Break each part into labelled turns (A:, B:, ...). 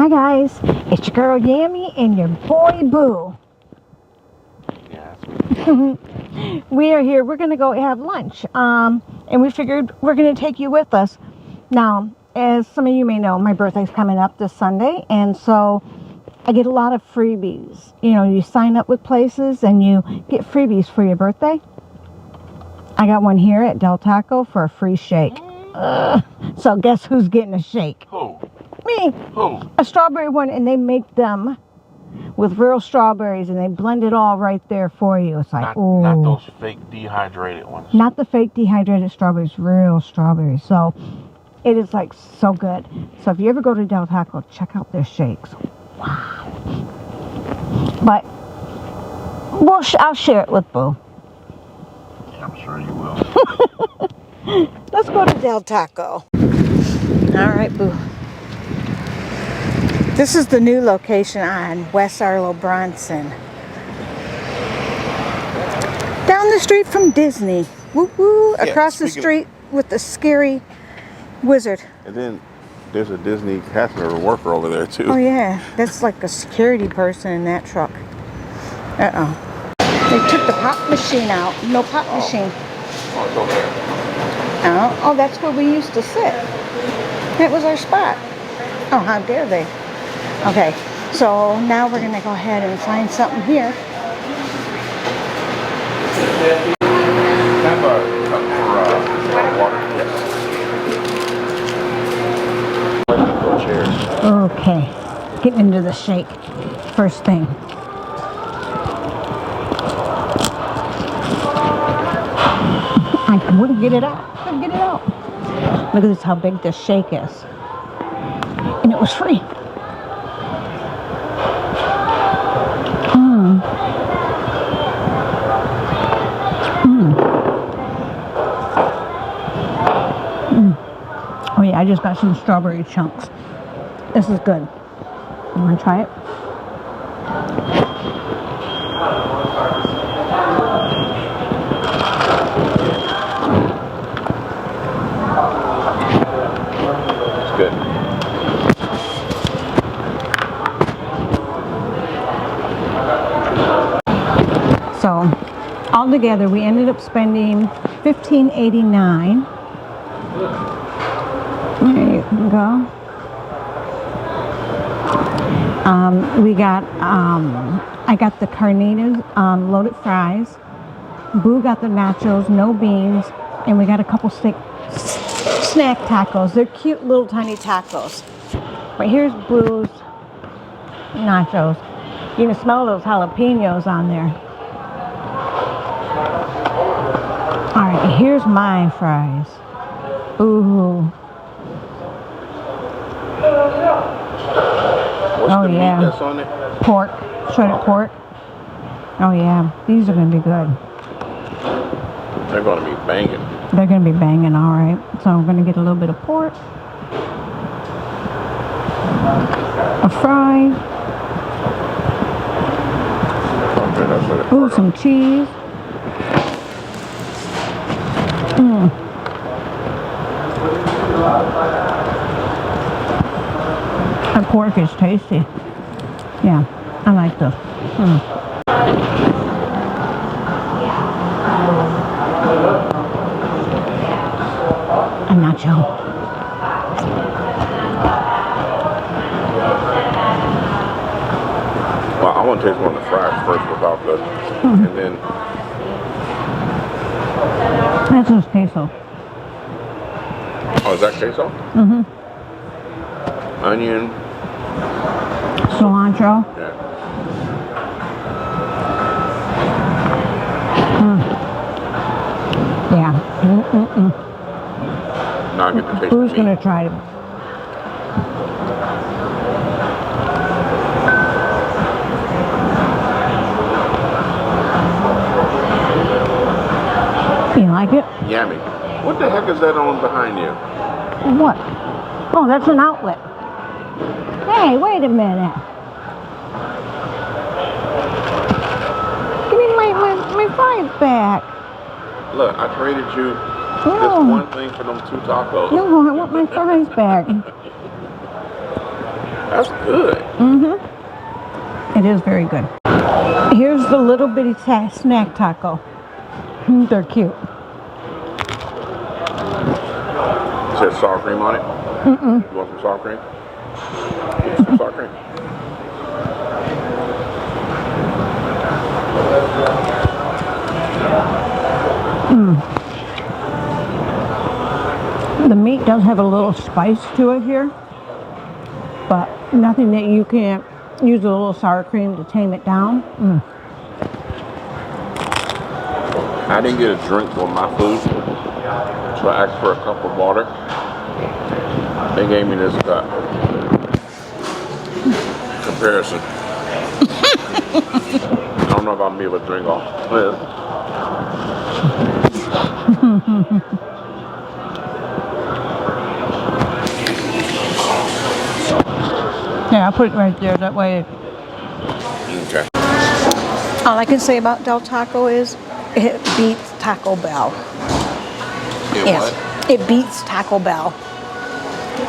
A: Hi guys, it's your girl Yammi and your boy Boo.
B: Yeah.
A: We are here. We're gonna go have lunch. And we figured we're gonna take you with us. Now, as some of you may know, my birthday's coming up this Sunday, and so I get a lot of freebies. You know, you sign up with places and you get freebies for your birthday. I got one here at Deltaco for a free shake. So guess who's getting a shake?
B: Who?
A: Me.
B: Who?
A: A strawberry one, and they make them with real strawberries, and they blend it all right there for you. It's like,
B: not those fake dehydrated ones.
A: Not the fake dehydrated strawberries, real strawberries. So it is like so good. So if you ever go to Deltaco, check out their shakes. Wow. But I'll share it with Boo.
B: Yeah, I'm sure you will.
A: Let's go to Deltaco. All right, Boo. This is the new location on West Arlo Bronson. Down the street from Disney. Woo woo.
B: Yeah,
A: across the street with the scary wizard.
B: And then there's a Disney cast member worker over there too.
A: Oh yeah, that's like a security person in that truck. Uh-oh. They took the pop machine out. No pop machine.
B: Oh, it's over there.
A: Oh, that's where we used to sit. That was our spot. Oh, how dare they? Okay, so now we're going to go ahead and find something here.
B: Have a cup for water. Yes. Cheers.
A: Okay, getting into the shake. First thing. I wouldn't get it out. Couldn't get it out. Look at this, how big this shake is. And it was free. Oh yeah, I just got some strawberry chunks. This is good. You want to try it?
B: It's good.
A: So, altogether, we ended up spending $15.89. There you go. We got, I got the carnitas, loaded fries. Boo got the nachos, no beans, and we got a couple snack tacos. They're cute little tiny tacos. But here's Boo's nachos. You can smell those jalapenos on there. All right, here's my fries. Ooh.
B: What's
A: Oh
B: the
A: yeah.
B: meat that's on it?
A: Pork, shredded pork. Oh yeah, these are gonna be good.
B: They're gonna be banging.
A: They're gonna be banging, all right. So I'm gonna get a little bit of pork, a fry,
B: Okay, that's what it's
A: ooh, some cheese. The pork is tasty. Yeah, I like this. A nacho.
B: Well, I want to taste one of the fries first without the, and then
A: That's just queso.
B: oh, is that queso? Onion.
A: Cilantro.
B: Yeah.
A: Yeah.
B: Now I get to taste
A: Who's
B: the
A: gonna
B: meat.
A: try it? You like it?
B: Yammy. What the heck is that on behind you?
A: What? Oh, that's an outlet. Hey, wait a minute. Give me my fries back.
B: Look, I traded you
A: No.
B: this one thing for them 2 tacos.
A: No, I want my fries back.
B: That's good.
A: It is very good. Here's the little bitty snack taco. They're cute.
B: It says sour cream on it. You want some sour cream? Get some sour cream.
A: The meat does have a little spice to it here, but nothing that you can't use a little sour cream to tame it down.
B: I didn't get a drink for my food, so I asked for a cup of water. They gave me this cup. Comparison. I don't know if I'll be able to drink all this.
A: Yeah, I'll put it right there. That way.
B: Okay.
A: All I can say about Deltaco is it beats Taco Bell.
B: What?
A: It beats Taco Bell.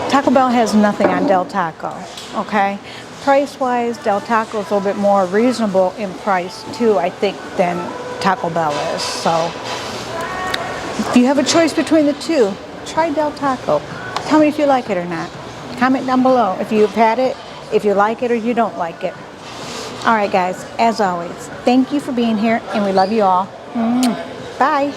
A: Taco Bell has nothing on Deltaco, okay? Price-wise, Deltaco is a little bit more reasonable in price, too, I think, than Taco Bell is. So, if you have a choice between the two, try Deltaco. Tell me if you like it or not. Comment down below if you've had it, if you like it or you don't like it. All right, guys, as always, thank you for being here, and we love you all. Bye.